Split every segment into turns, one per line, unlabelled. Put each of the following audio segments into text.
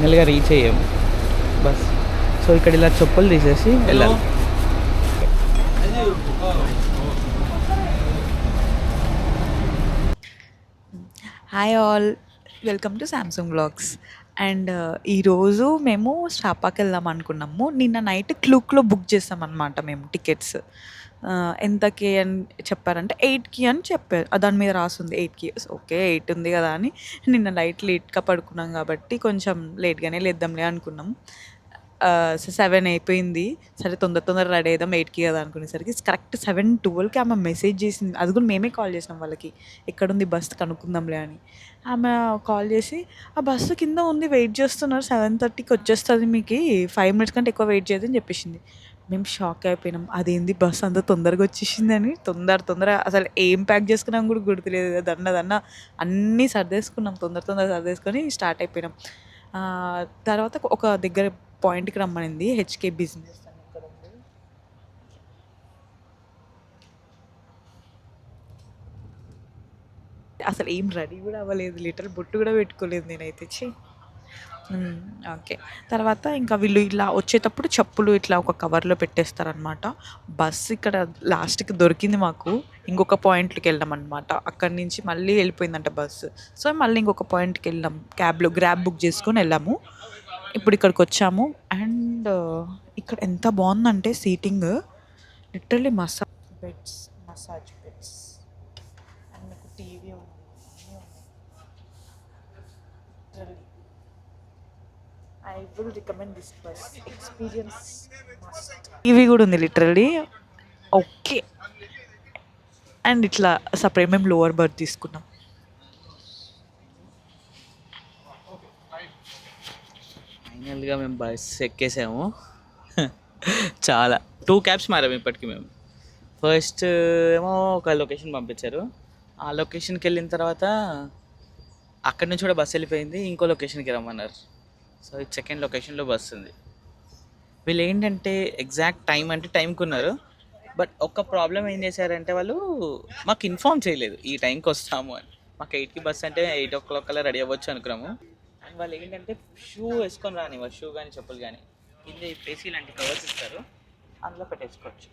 ఫైనల్గా రీచ్ అయ్యాము bus. So ఇక్కడ ఇలా చెప్పులు తీసేసి వెళ్ళాలి.
Hi all, welcome to Samsung vlogs. And ఈరోజు మేము స్టాపాకి వెళ్దాం అనుకున్నాము. నిన్న నైట్ క్లూక్లో బుక్ చేసాం అనమాట మేము టికెట్స్. ఎంతకి అని చెప్పారంటే 8కి అని చెప్పారు. దాని మీద రాసింది 8కి. ఓకే 8 ఉంది కదా అని నిన్న నైట్ లేట్గా పడుకున్నాం కాబట్టి కొంచెం లేట్గానే లేద్దాంలే అనుకున్నాం. 7 అయిపోయింది. సరే తొందర రెడీ అవుదాం 8కి కదా అనుకునేసరికి కరెక్ట్ 7:12కి ఆమె మెసేజ్ చేసింది. అది కూడా మేమే కాల్ చేసినాం వాళ్ళకి, ఎక్కడుంది బస్సు కనుక్కుందాంలే అని. ఆమె కాల్ చేసి ఆ బస్సు కింద ఉంది, వెయిట్ చేస్తున్నారు, 7:30కి వచ్చేస్తుంది, మీకు 5 మినిట్స్ కంటే ఎక్కువ వెయిట్ చేయదని చెప్పేసింది. మేము షాక్ అయిపోయినాం. అదేంది బస్సు అంత తొందరగా వచ్చేసింది అని. తొందర అసలు ఏం ప్యాక్ చేసుకున్నాం కూడా గుర్తులేదు. దన్న అన్నీ సర్దేసుకున్నాం, తొందర సర్దేసుకొని స్టార్ట్ అయిపోయినాం. తర్వాత ఒక దగ్గర పాయింట్కి రమ్మనింది, హెచ్కే బిజినెస్ అని. ఇక్కడ ఉంది. అసలు ఏం రెడీ కూడా అవ్వలేదు, లిటర్ బొట్టు కూడా పెట్టుకోలేదు నేనైతే. ఓకే. తర్వాత ఇంకా వీళ్ళు ఇలా వచ్చేటప్పుడు చెప్పులు ఇట్లా ఒక కవర్లో పెట్టేస్తారనమాట. బస్సు ఇక్కడ లాస్ట్కి దొరికింది మాకు. ఇంకొక పాయింట్కి వెళ్ళాం అనమాట. అక్కడి నుంచి మళ్ళీ వెళ్ళిపోయిందంట బస్సు. సో మళ్ళీ ఇంకొక పాయింట్కి వెళ్ళాం, గ్రాబ్ బుక్ చేసుకొని వెళ్ళాము. ఇప్పుడు ఇక్కడికి వచ్చాము. అండ్ ఇక్కడ ఎంత బాగుందంటే seating, literally massage beds and మీకు టీవీ ఉంది, literally I will recommend this bus experience must. TV కూడా ఉంది లిటరల్లీ. ఓకే. అండ్ ఇట్లా సపరేట్ మేము లోవర్ బర్త్ తీసుకున్నాం.
ఫైనల్గా మేము బస్ ఎక్కేసాము. చాలా 2 క్యాబ్స్ మారాము ఇప్పటికి మేము. ఫస్ట్ ఏమో ఒక లొకేషన్ పంపించారు. ఆ లొకేషన్కి వెళ్ళిన తర్వాత అక్కడి నుంచి కూడా బస్సు వెళ్ళిపోయింది, ఇంకో లొకేషన్కి రమ్మన్నారు. సో ఇది సెకండ్ లొకేషన్లో బస్సు ఉంది. వీళ్ళు ఏంటంటే ఎగ్జాక్ట్ టైం అంటే టైంకి ఉన్నారు. బట్ ఒక్క ప్రాబ్లం ఏం చేశారంటే వాళ్ళు మాకు ఇన్ఫార్మ్ చేయలేదు ఈ టైంకి వస్తాము అని. మాకు 8కి బస్ అంటే 8 o'clock కల్లా రెడీ అవ్వచ్చు అనుకున్నాము. అండ్ వాళ్ళు ఏంటంటే షూ వేసుకొని రానివ్వరు, షూ కానీ చెప్పులు కానీ. కింద పేసీ లాంటి కవర్స్ ఇస్తారు, అందులో పెట్టేసుకోవచ్చు.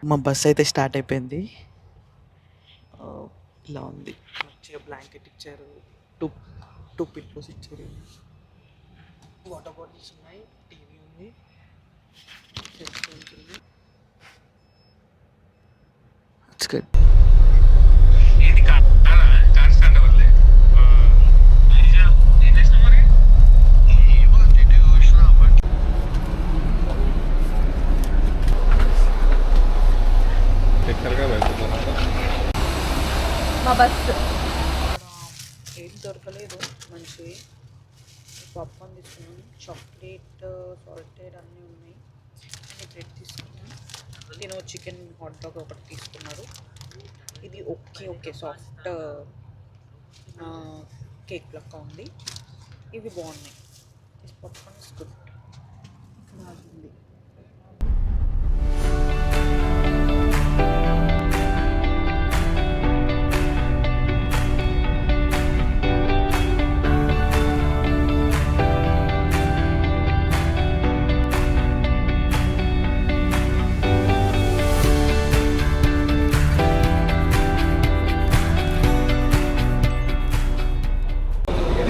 మా బస్ అయితే స్టార్ట్ అయిపోయింది. ఇలా ఉంది, మంచిగా బ్లాంకెట్ ఇచ్చారు, టూ పిల్లోస్ ఇచ్చారు, వాటర్ బాటిల్స్ ఉన్నాయి, టీవీ ఉంది, ఉంటుంది. It's good.
మా బస్సు ఏం దొరకలేదు. మంచి పాప్కార్న్ తీసుకున్నాను, చాక్లెట్, సాల్టెడ్ అన్నీ ఉన్నాయి. బ్రెడ్ తీసుకున్నాను. నేను చికెన్ హాట్ డాగ్ ఒకటి తీసుకున్నారు. ఇది ఓకే సాఫ్ట్ కేక్ లెక్క ఉంది. ఇవి బాగున్నాయి. This popcorn is good. ఉంది.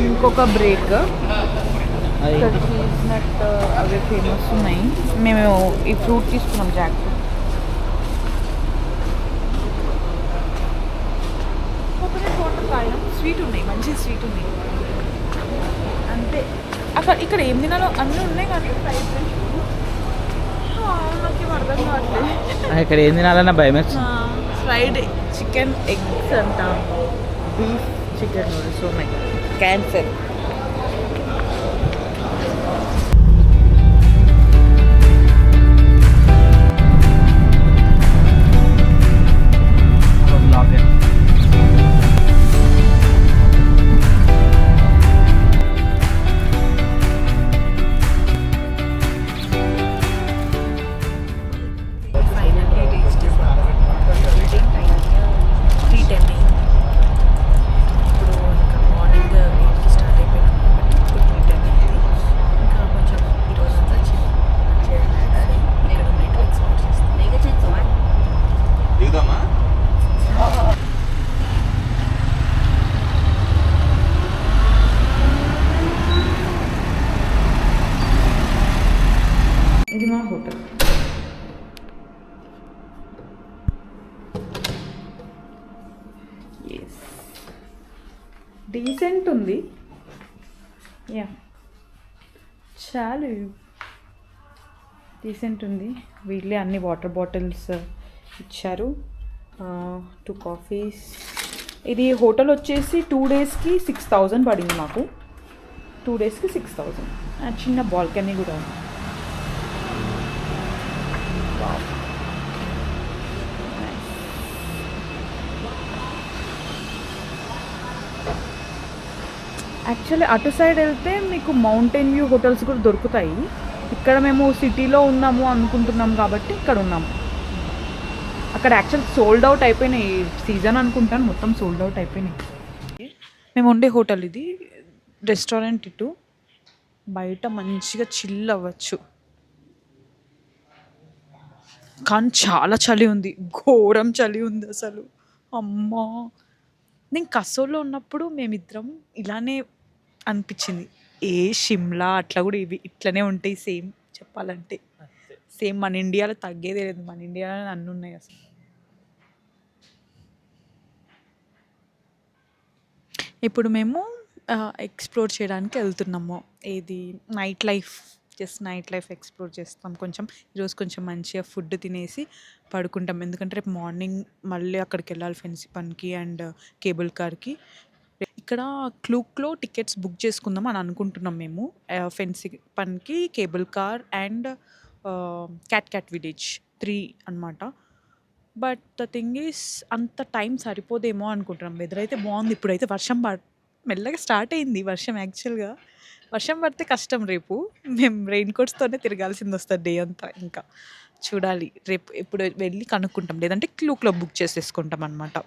ఇంకొక బ్రేక్, ఇక్కడ చీజ్ నట్ అవి ఫేమస్ ఉన్నాయి. మేము ఈ ఫ్రూట్ తీసుకున్నాం, జాక్ ఫ్రూట్. కోకోనట్ వాటర్ తాగినాం, స్వీట్ ఉన్నాయి, మంచి స్వీట్ ఉన్నాయి అంతే. అక్కడ ఇక్కడ ఏం తినాలో అన్నీ ఉన్నాయి కానీ ఫ్రైడ్ రైస్ నాకేం అర్థం కావట్లేదు.
ఇక్కడ ఏం తినాలన్నా భయం.
ఫ్రైడ్ చికెన్ ఎగ్స్ అంట, బీఫ్ చికెన్ నూడిల్స్ ఉన్నాయి. క్యాన్సర్. ఫైనల్లీ రీచ్డ్ డీసెంట్ ఉంది. యా చాలు డీసెంట్ ఉంది. వీళ్ళే అన్ని వాటర్ బాటిల్స్ ఇచ్చారు. 2 కాఫీస్. ఇది హోటల్ వచ్చేసి 2 డేస్కి 6,000 పడింది మాకు. 2 డేస్కి 6,000. చిన్న బాల్కనీ కూడా ఉంది. యాక్చువల్లీ అటు సైడ్ వెళ్తే మీకు మౌంటైన్ వ్యూ హోటల్స్ కూడా దొరుకుతాయి. ఇక్కడ మేము సిటీలో ఉన్నాము అనుకుంటున్నాం కాబట్టి ఇక్కడ ఉన్నాము. అక్కడ యాక్చువల్ సోల్డ్ అవుట్ అయిపోయినాయి. సీజన్ అనుకుంటాను, మొత్తం సోల్డ్ అవుట్ అయిపోయినాయి. మేము ఉండే హోటల్ ఇది. రెస్టారెంట్ ఇటు బయట మంచిగా చిల్ అవ్వచ్చు. కానీ చాలా చలి ఉంది, ఘోరం చలి ఉంది అసలు. అమ్మా, నేను కసోల్లో ఉన్నప్పుడు మేమిద్దరం ఇలానే అనిపించింది. షిమ్లా అట్లా కూడా ఇవి ఇట్లనే ఉంటాయి సేమ్. చెప్పాలంటే సేమ్ మన ఇండియాలో తగ్గేదే లేదు. మన ఇండియాలో అన్నీ ఉన్నాయి అసలు. ఇప్పుడు మేము ఎక్స్ప్లోర్ చేయడానికి వెళ్తున్నాము. ఏది night life, just night life explore చేస్తాం. ఈరోజు కొంచెం మంచిగా ఫుడ్ తినేసి పడుకుంటాం. ఎందుకంటే రేపు మార్నింగ్ మళ్ళీ అక్కడికి వెళ్ళాలి, ఫెన్సీ పన్కి అండ్ కేబుల్ కార్కి. ఇక్కడ క్లూక్లో టికెట్స్ బుక్ చేసుకుందాం అని అనుకుంటున్నాం మేము. ఫెన్సీ పన్కి, cable car and cat village 3 అనమాట. బట్ ద థింగ్ ఈస్ అంత టైం సరిపోదేమో అనుకుంటున్నాం. వెదర్ అయితే బాగుంది. ఇప్పుడైతే వర్షం మెల్లగా స్టార్ట్ అయింది వర్షం. యాక్చువల్గా వర్షం పడితే కష్టం. రేపు మేము రెయిన్ కోట్స్తోనే తిరగాల్సింది వస్తుంది డే అంతా. ఇంకా చూడాలి, రేపు ఎప్పుడు వెళ్ళి కనుక్కుంటాం. లేదంటే క్లూక్లో బుక్ చేసేసుకుంటాం అనమాట.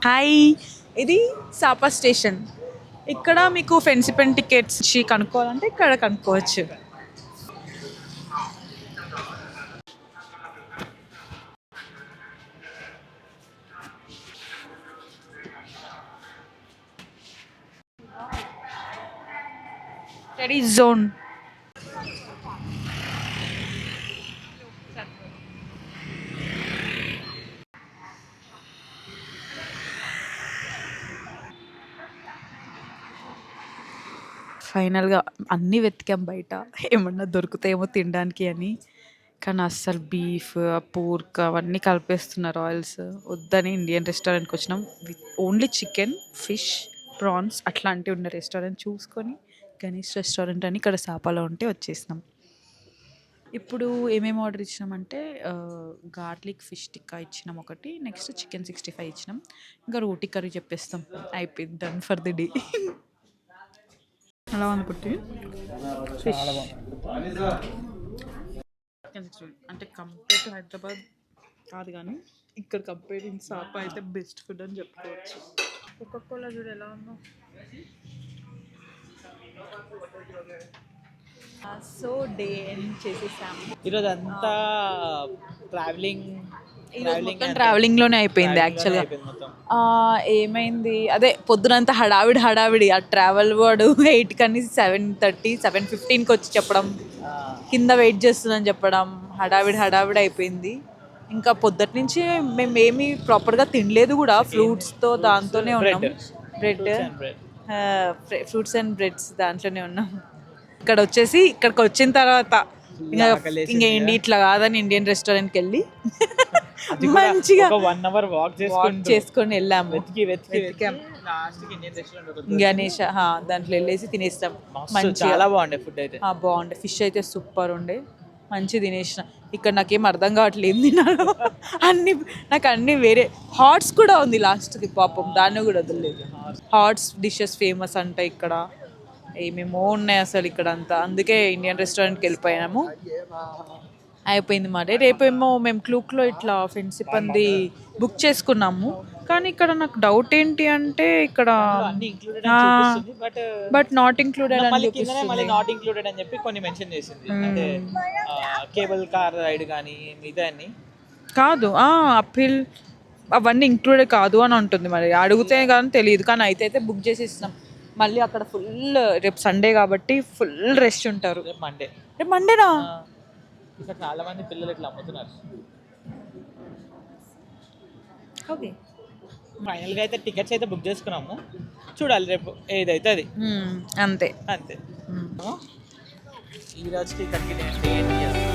హాయ్, ఇది సాపా స్టేషన్. ఇక్కడ మీకు ఫెన్సీ పెన్ టికెట్స్ కనుక్కోవాలంటే ఇక్కడ కనుక్కోవచ్చు. Study zone. ఫైనల్గా అన్నీ వెతికాం బయట, ఏమన్నా దొరుకుతాయేమో తినడానికి అని. కానీ అస్సలు బీఫ్, పోర్క్ అవన్నీ కలిపేస్తున్నారు ఆయిల్స్. వద్దని ఇండియన్ రెస్టారెంట్కి వచ్చినాం. With only chicken, fish, prawns అట్లాంటివి ఉన్న రెస్టారెంట్ చూసుకొని గణేష్ రెస్టారెంట్ అని ఇక్కడ సాపాలో ఉంటే వచ్చేసినాం. ఇప్పుడు ఏమేమి ఆర్డర్ ఇచ్చినామంటే గార్లిక్ ఫిష్ టిక్కా ఇచ్చినాం ఒకటి, నెక్స్ట్ చికెన్ 65 ఇచ్చినాం, ఇంకా రోటీ కర్రీ చెప్పేస్తాం. అయిపోయింది, డన్ ఫర్ ది డే. అలా అనుకుంటే ఫిష్ అంటే కంపేర్ టు హైదరాబాద్ కాదు, కానీ ఇక్కడ కంపేరింగ్ సాపా అయితే బెస్ట్ ఫుడ్ అని చెప్పుకోవచ్చు. కోకోకోలా చూడు ఎలా ఉందో. సో డే ఎండ్ చేసేసాము.
ఈరోజు అంతా
ట్రావెలింగ్లోనే అయిపోయింది యాక్చువల్గా. ఏమైంది అదే పొద్దునంతా హడావిడి. ఆ ట్రావెల్ వాడు 8 కని 7:30, 7:15కి వచ్చి చెప్పడం, కింద వెయిట్ చేస్తుందని చెప్పడం, హడావిడి అయిపోయింది. ఇంకా పొద్దుటి నుంచి మేము ఏమీ ప్రాపర్గా తినలేదు కూడా. ఫ్రూట్స్తో దాంతోనే ఉన్నాం. ఫ్రూట్స్ అండ్ బ్రెడ్స్ దాంట్లోనే ఉన్నాం. ఇక్కడికి వచ్చిన తర్వాత ఇంకా ఏంటి ఇట్లా కాదని ఇండియన్ రెస్టారెంట్కి వెళ్ళి మంచిగా 1 hour వాక్ చేసుకొని వెళ్ళాము. గణేష్ దాంట్లో వెళ్ళేసి తినేస్తాం.
చాలా బాగుండే ఫుడ్ అయితే.
బాగుండే. ఫిష్ అయితే సూపర్ ఉండే, మంచి తినేసిన. ఇక్కడ నాకేం అర్థం కావట్లేదు ఏం తినాలో. నాకు అన్ని వేరే హాట్స్ కూడా ఉంది లాస్ట్కి, పాపం దాన్ని కూడా వదలలేదు. హాట్స్ డిషెస్ ఫేమస్ అంట ఇక్కడ, ఏమేమో ఉన్నాయి అసలు ఇక్కడ అంతా. అందుకే ఇండియన్ రెస్టారెంట్కి వెళ్ళిపోయాము. అయిపోయింది మాట. రేపేమో మేము క్లూక్లో ఇట్లా ఫెన్సీ పంది బుక్ చేసుకున్నాము. కానీ ఇక్కడ నాకు డౌట్ ఏంటి అంటే ఇక్కడ బట్ నాట్ ఇంక్లూడెడ్ అని చూపిస్తుంది.
నాట్ ఇంక్లూడెడ్ అని చెప్పి కొన్ని మెన్షన్ చేసింది. అంటే కేబుల్ కార్ రైడ్ కానీ మిగతా అన్ని కాదు.
అప్హిల్ అవన్నీ ఇంక్లూడెడ్ కాదు అని ఉంటుంది. మరి అడిగితే కానీ తెలియదు, కానీ అయితే బుక్ చేసి ఇస్తున్నాం. మళ్ళీ అక్కడ ఫుల్ రేపు సండే కాబట్టి ఫుల్ రెస్ట్ ఉంటారు.
రేపు మండే.
రేపు మండేనా?
ఇక్కడ చాలా మంది పిల్లలు ఇట్లా అమ్ముతున్నారు.
ఓకే,
ఫైనల్గా అయితే టికెట్స్ అయితే బుక్ చేసుకున్నాము, చూడాలి రేపు ఏదైతే అది.
అంతే.
అంతే. ఈ రోజుకి ఇక్కడికి నేను